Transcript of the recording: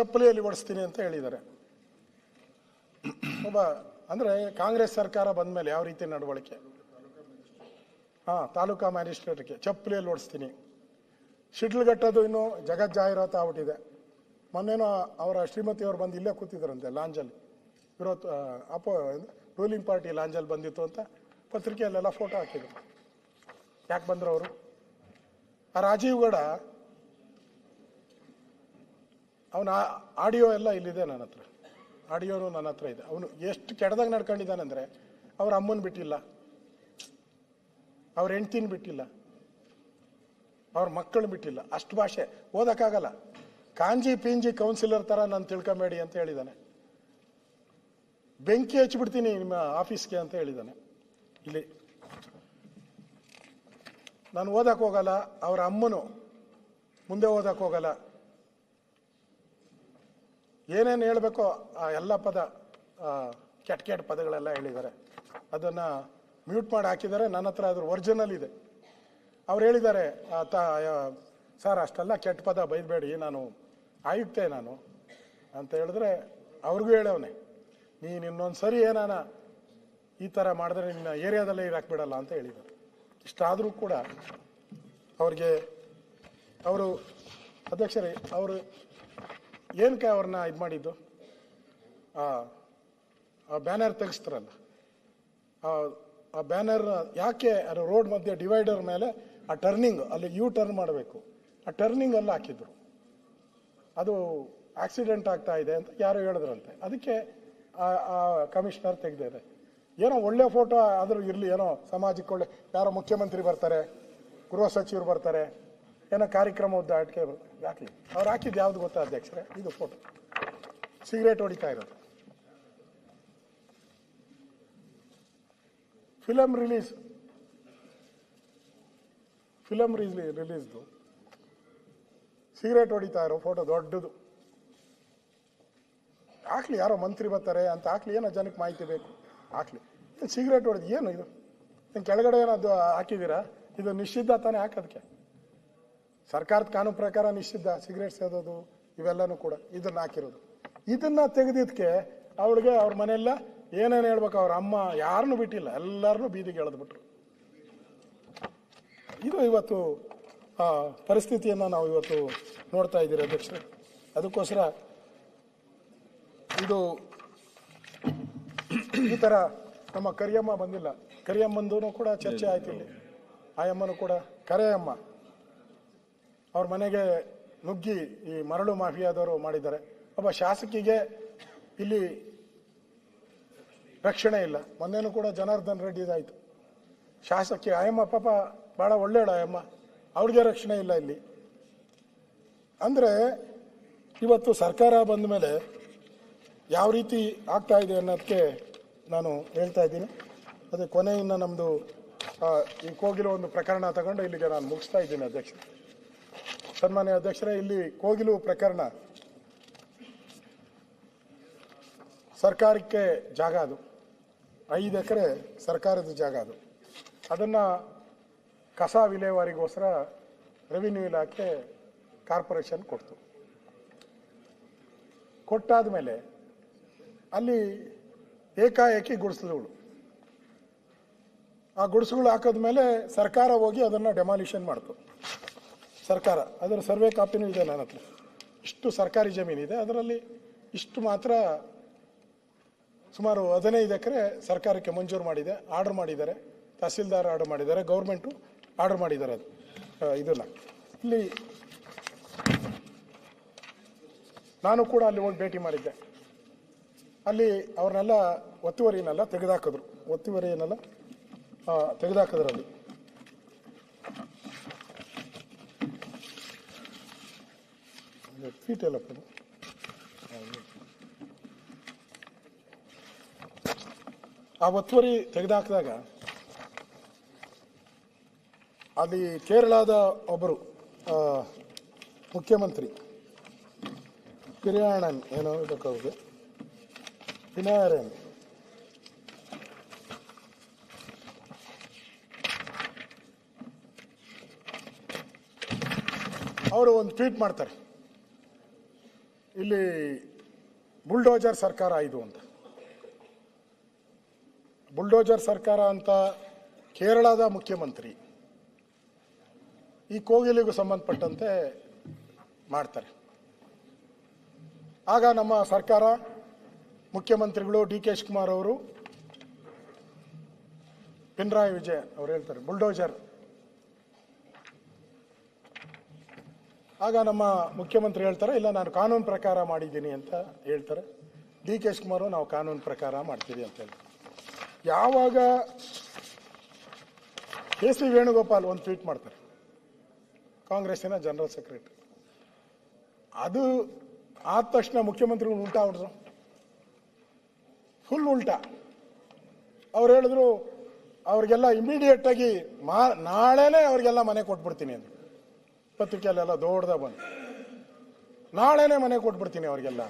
ಚಪ್ಪಲಿಯಲ್ಲಿ ಓಡಿಸ್ತೀನಿ ಅಂತ ಹೇಳಿದ್ದಾರೆ. ಒಬ್ಬ ಅಂದರೆ ಕಾಂಗ್ರೆಸ್ ಸರ್ಕಾರ ಬಂದ ಮೇಲೆ ಯಾವ ರೀತಿ ನಡವಳಿಕೆ, ತಾಲೂಕಾ ಮ್ಯಾಜಿಸ್ಟ್ರೇಟ್ಗೆ ಚಪ್ಪಲಿಯಲ್ಲಿ ಓಡಿಸ್ತೀನಿ. ಶಿಡ್ಲಘಟ್ಟದು ಇನ್ನೂ ಜಗತ್ ಜಾಹೀರಾತು ಆಗ್ಬಿಟ್ಟಿದೆ. ಮೊನ್ನೆನೋ ಅವರ ಶ್ರೀಮತಿಯವರು ಬಂದು ಇಲ್ಲೇ ಕೂತಿದ್ರಂತೆ ಲಾಂಜಲ್ಲಿ, ರೂಲಿಂಗ್ ಪಾರ್ಟಿ ಲಾಂಜಲ್ಲಿ ಬಂದಿತ್ತು ಅಂತ ಪತ್ರಿಕೆಯಲ್ಲೆಲ್ಲ ಫೋಟೋ ಹಾಕಿದ್ರು. ಯಾಕೆ ಬಂದರು ಅವರು? ಆ ರಾಜೀವ್ ಗೌಡ ಅವನ ಆಡಿಯೋ ಎಲ್ಲ ಇಲ್ಲಿದೆ ನನ್ನ ಹತ್ರ, ಆಡಿಯೋನು ನನ್ನ ಹತ್ರ ಇದೆ. ಅವನು ಎಷ್ಟು ಕೆಟ್ಟದಾಗ ನಡ್ಕೊಂಡಿದ್ದಾನೆಂದರೆ ಅವ್ರ ಅಮ್ಮನ ಬಿಟ್ಟಿಲ್ಲ, ಅವ್ರ ಹೆಂಡ್ತಿನ ಬಿಟ್ಟಿಲ್ಲ, ಅವ್ರ ಮಕ್ಕಳು ಬಿಟ್ಟಿಲ್ಲ. ಅಷ್ಟು ಭಾಷೆ ಓದಕ್ಕಾಗಲ್ಲ. ಕಾಂಜಿ ಪಿಂಜಿ ಕೌನ್ಸಿಲರ್ ಥರ ನಾನು ತಿಳ್ಕೊಂಬೇಡಿ ಅಂತ ಹೇಳಿದ್ದಾನೆ. ಬೆಂಕಿ ಹಚ್ಚಿಬಿಡ್ತೀನಿ ನಿಮ್ಮ ಆಫೀಸ್ಗೆ ಅಂತ ಹೇಳಿದ್ದಾನೆ. ಇಲ್ಲಿ ನಾನು ಓದಕ್ಕೆ ಹೋಗಲ್ಲ, ಅವರ ಅಮ್ಮನು ಮುಂದೆ ಓದಕ್ಕೆ ಹೋಗಲ್ಲ. ಏನೇನು ಹೇಳಬೇಕೋ ಆ ಎಲ್ಲ ಪದ, ಕೆಟ್ಟ ಕೆಟ್ಟ ಪದಗಳೆಲ್ಲ ಹೇಳಿದ್ದಾರೆ. ಅದನ್ನು ಮ್ಯೂಟ್ ಮಾಡಿ ಹಾಕಿದ್ದಾರೆ. ನನ್ನ ಹತ್ರ ಅದ್ರ ಒರಿಜಿನಲ್ ಇದೆ. ಅವ್ರು ಹೇಳಿದ್ದಾರೆ, ಸರ್ ಅಷ್ಟೆಲ್ಲ ಕೆಟ್ಟ ಪದ ಬೈದಬೇಡಿ, ನಾನು ಆಯುಕ್ತೆ ನಾನು ಅಂತ ಹೇಳಿದ್ರೆ ಅವ್ರಿಗೂ ಹೇಳವನೆ, ನೀನು ಇನ್ನೊಂದು ಸರಿ ಏನಾನ ಈ ಥರ ಮಾಡಿದ್ರೆ ನಿನ್ನ ಏರಿಯಾದಲ್ಲೇ ಇರಾಕ್ಬಿಡಲ್ಲ ಅಂತ ಹೇಳಿದ್ದಾರೆ. ಇಷ್ಟಾದರೂ ಕೂಡ ಅವ್ರಿಗೆ ಅವರು ಅಧ್ಯಕ್ಷರೇ ಅವರು ಏನಕ್ಕೆ ಅವ್ರನ್ನ ಇದು ಮಾಡಿದ್ದು, ಆ ಬ್ಯಾನರ್ ತೆಗೆಸ್ತಾರಲ್ಲ, ಆ ಬ್ಯಾನರ್ ಯಾಕೆ ಅದು ರೋಡ್ ಮಧ್ಯೆ ಡಿವೈಡರ್ ಮೇಲೆ ಆ ಟರ್ನಿಂಗ್ ಅಲ್ಲಿ ಯೂ ಟರ್ನ್ ಮಾಡಬೇಕು, ಆ ಟರ್ನಿಂಗ್ ಅಲ್ಲಿ ಹಾಕಿದ್ರು. ಅದು ಆಕ್ಸಿಡೆಂಟ್ ಆಗ್ತಾ ಇದೆ ಅಂತ ಯಾರು ಹೇಳಿದ್ರಂತೆ. ಅದಕ್ಕೆ ಆ ಕಮಿಷನರ್ ತೆಗೆದಿದೆ. ಏನೋ ಒಳ್ಳೆ ಫೋಟೋ ಆದರೂ ಇರಲಿ, ಏನೋ ಸಮಾಜಕ್ಕೆ ಒಳ್ಳೆ, ಯಾರೋ ಮುಖ್ಯಮಂತ್ರಿ ಬರ್ತಾರೆ, ಗೃಹ ಸಚಿವರು ಬರ್ತಾರೆ, ಏನೋ ಕಾರ್ಯಕ್ರಮ ಉದ್ದಾಟಕ್ಕೆ ಯಾಕೆ ಅವ್ರು ಹಾಕಿದ್ದು ಯಾವ್ದು ಗೊತ್ತಾ ಅಧ್ಯಕ್ಷರೇ? ಇದು ಫೋಟೋ ಸಿಗರೇಟ್ ಹೊಡಿತಾ ಇರೋದು. ಫಿಲಮ್ ರಿಲೀಸ್ದು ಸಿಗರೇಟ್ ಹೊಡಿತಾ ಇರೋ ಫೋಟೋ ದೊಡ್ಡದು ಹಾಕ್ಲಿ. ಯಾರೋ ಮಂತ್ರಿ ಬರ್ತಾರೆ ಅಂತ ಹಾಕ್ಲಿ, ಏನೋ ಜನಕ್ಕೆ ಮಾಹಿತಿ ಬೇಕು ಹಾಕ್ಲಿ. ಸಿಗರೇಟ್ ಹೊಡೆದು ಏನು ಇದು? ಕೆಳಗಡೆ ಏನದು ಹಾಕಿದ್ದೀರಾ? ಇದು ನಿಷಿದ್ಧ ತಾನೇ ಹಾಕೋದಕ್ಕೆ? ಸರ್ಕಾರದ ಕಾನೂನು ಪ್ರಕಾರ ನಿಷಿದ್ಧ ಸಿಗರೇಟ್ ಸೇದೋದು ಇವೆಲ್ಲನೂ ಕೂಡ. ಇದನ್ನ ಹಾಕಿರೋದು, ಇದನ್ನ ತೆಗೆದಿದ್ದಕ್ಕೆ ಅವಳಿಗೆ ಅವ್ರ ಮನೆಯೆಲ್ಲ ಏನೇನು ಹೇಳ್ಬೇಕು, ಅವ್ರ ಅಮ್ಮ ಯಾರನ್ನೂ ಬಿಟ್ಟಿಲ್ಲ, ಎಲ್ಲರನ್ನೂ ಬೀದಿಗೆ ಎಳೆದ್ಬಿಟ್ರು. ಇದು ಇವತ್ತು ಪರಿಸ್ಥಿತಿಯನ್ನು ನಾವು ಇವತ್ತು ನೋಡ್ತಾ ಇದ್ದೀರಿ ಅಧ್ಯಕ್ಷರೇ. ಅದಕ್ಕೋಸ್ಕರ ಇದು ಈ ಥರ ನಮ್ಮ ಕರಿಯಮ್ಮ ಬಂದಿಲ್ಲ, ಕರಿಯಮ್ಮಂದೂ ಕೂಡ ಚರ್ಚೆ ಆಯ್ತು ಇಲ್ಲಿ. ಆಯಮ್ಮನೂ ಕೂಡ ಕರೆಯಮ್ಮ ಅವ್ರ ಮನೆಗೆ ನುಗ್ಗಿ ಈ ಮರಳು ಮಾಫಿಯಾದವರು ಮಾಡಿದ್ದಾರೆ. ಒಬ್ಬ ಶಾಸಕಿಗೆ ಇಲ್ಲಿ ರಕ್ಷಣೆ ಇಲ್ಲ. ಮೊನ್ನೆನೂ ಕೂಡ ಜನಾರ್ದನ್ ರೆಡ್ಡಿದಾಯಿತು. ಶಾಸಕಿ ಆಯಮ್ಮ ಪಾಪ ಭಾಳ ಒಳ್ಳೆಯಳು ಆಯಮ್ಮ, ಅವ್ರಿಗೆ ರಕ್ಷಣೆ ಇಲ್ಲ ಇಲ್ಲಿ. ಅಂದರೆ ಇವತ್ತು ಸರ್ಕಾರ ಬಂದ ಮೇಲೆ ಯಾವ ರೀತಿ ಆಗ್ತಾ ಇದೆ ಅನ್ನೋದಕ್ಕೆ ನಾನು ಹೇಳ್ತಾ ಇದ್ದೀನಿ. ಅದೇ ಕೊನೆಯಿಂದ ನಮ್ಮದು ಈ ಕೋಗಿಲು ಒಂದು ಪ್ರಕರಣ ತಗೊಂಡು ಇಲ್ಲಿಗೆ ನಾನು ಮುಗಿಸ್ತಾ ಇದ್ದೀನಿ ಅಧ್ಯಕ್ಷ. ಸನ್ಮಾನ್ಯ ಅಧ್ಯಕ್ಷರೇ, ಇಲ್ಲಿ ಕೋಗಿಲು ಪ್ರಕರಣ ಸರ್ಕಾರಕ್ಕೆ ಜಾಗ, ಅದು 5 ಎಕರೆ ಸರ್ಕಾರದ ಜಾಗ. ಅದನ್ನು ಕಸ ವಿಲೇವಾರಿಗೋಸ್ಕರ ರೆವಿನ್ಯೂ ಇಲಾಖೆ ಕಾರ್ಪೊರೇಷನ್ ಕೊಡ್ತು. ಕೊಟ್ಟಾದ ಮೇಲೆ ಅಲ್ಲಿ ಏಕಾಏಕಿ ಗುಡಿಸಲುಗಳು, ಆ ಗುಡಿಸಲುಗಳು ಹಾಕಿದ್ಮೇಲೆ ಸರ್ಕಾರ ಹೋಗಿ ಅದನ್ನು ಡೆಮಾಲಿಷನ್ ಮಾಡ್ತು. ಸರ್ಕಾರ ಅದರ ಸರ್ವೆ ಕಾಪಿನೂ ಇದೆ ನನ್ನ ಹತ್ರ. ಇಷ್ಟು ಸರ್ಕಾರಿ ಜಮೀನಿದೆ, ಅದರಲ್ಲಿ ಇಷ್ಟು ಮಾತ್ರ ಸುಮಾರು 15 ಎಕರೆ ಸರ್ಕಾರಕ್ಕೆ ಮಂಜೂರು ಮಾಡಿದೆ, ಆರ್ಡರ್ ಮಾಡಿದ್ದಾರೆ, ತಹಸೀಲ್ದಾರ್ ಆರ್ಡರ್ ಮಾಡಿದ್ದಾರೆ, ಗೌರ್ಮೆಂಟು ಆರ್ಡರ್ ಮಾಡಿದ್ದಾರೆ. ಅದು ಇದನ್ನು ಇಲ್ಲಿ ನಾನು ಕೂಡ ಅಲ್ಲಿ ಹೋಗಿ ಭೇಟಿ ಮಾಡಿದ್ದೆ. ಅಲ್ಲಿ ಅವ್ರನ್ನೆಲ್ಲ ಒತ್ತುವರಿನೆಲ್ಲ ತೆಗೆದುಹಾಕಿದ್ರು, ಒತ್ತುವರಿಯನ್ನೆಲ್ಲ ತೆಗೆದುಹಾಕಿದ್ರಲ್ಲಿ ಫೀಟ್ ಎಲ್ಲ ಆ ಒತ್ತುವರಿ ತೆಗೆದುಹಾಕಿದಾಗ ಅಲ್ಲಿ ಕೇರಳದ ಒಬ್ಬರು ಮುಖ್ಯಮಂತ್ರಿ ಪಿರಿಯಾಣನ್ ಏನೋ ಬೇಕಾಗುತ್ತೆ, ಪಿನಾಯರನ್, ಅವರು ಒಂದು ಟ್ವೀಟ್ ಮಾಡ್ತಾರೆ. ಇಲ್ಲಿ ಬುಲ್ಡೋಜರ್ ಸರ್ಕಾರ ಇದು ಅಂತ. ಬುಲ್ಡೋಜರ್ ಸರ್ಕಾರ ಅಂತ ಕೇರಳದ ಮುಖ್ಯಮಂತ್ರಿ ಈ ಕೋಗಿಲಿಗೂ ಸಂಬಂಧಪಟ್ಟಂತೆ ಮಾಡ್ತಾರೆ. ಆಗ ನಮ್ಮ ಸರ್ಕಾರ ಮುಖ್ಯಮಂತ್ರಿಗಳು ಡಿ ಕೆ ಶಿವಕುಮಾರ್ ಅವರು, ಪಿನರಾಯಿ ವಿಜಯನ್ ಅವರು ಹೇಳ್ತಾರೆ ಬುಲ್ಡೋಜರ್. ಆಗ ನಮ್ಮ ಮುಖ್ಯಮಂತ್ರಿ ಹೇಳ್ತಾರೆ ಇಲ್ಲ ನಾನು ಕಾನೂನು ಪ್ರಕಾರ ಮಾಡಿದ್ದೀನಿ ಅಂತ ಹೇಳ್ತಾರೆ. ಡಿ ಕೆ ಶಿವಕುಮಾರ್ ನಾವು ಕಾನೂನು ಪ್ರಕಾರ ಮಾಡ್ತೀವಿ ಅಂತ ಹೇಳ್ತಾರೆ. ಯಾವಾಗ ಕೆ ಸಿ ವೇಣುಗೋಪಾಲ್ ಒಂದು ಟ್ವೀಟ್ ಮಾಡ್ತಾರೆ, ಕಾಂಗ್ರೆಸ್ಸಿನ ಜನರಲ್ ಸೆಕ್ರೆಟರಿ, ಅದು ಆದ ತಕ್ಷಣ ಮುಖ್ಯಮಂತ್ರಿಗಳು ಉಲ್ಟಾ ಹೊಡೆದ್ರು, ಫುಲ್ ಉಲ್ಟಾ. ಅವ್ರು ಹೇಳಿದ್ರು ಅವ್ರಿಗೆಲ್ಲ ಇಮಿಡಿಯೇಟ್ ಆಗಿ ನಾಳೆನೇ ಅವ್ರಿಗೆಲ್ಲ ಮನೆ ಕೊಟ್ಬಿಡ್ತೀನಿ ಅಂತ. ಪತ್ರಿಕೆಯಲ್ಲೆಲ್ಲ ದೊಡ್ಡದಾಗ ಬಂದು ನಾಳೆನೇ ಮನೆ ಕೊಟ್ಬಿಡ್ತೀನಿ ಅವ್ರಿಗೆಲ್ಲ.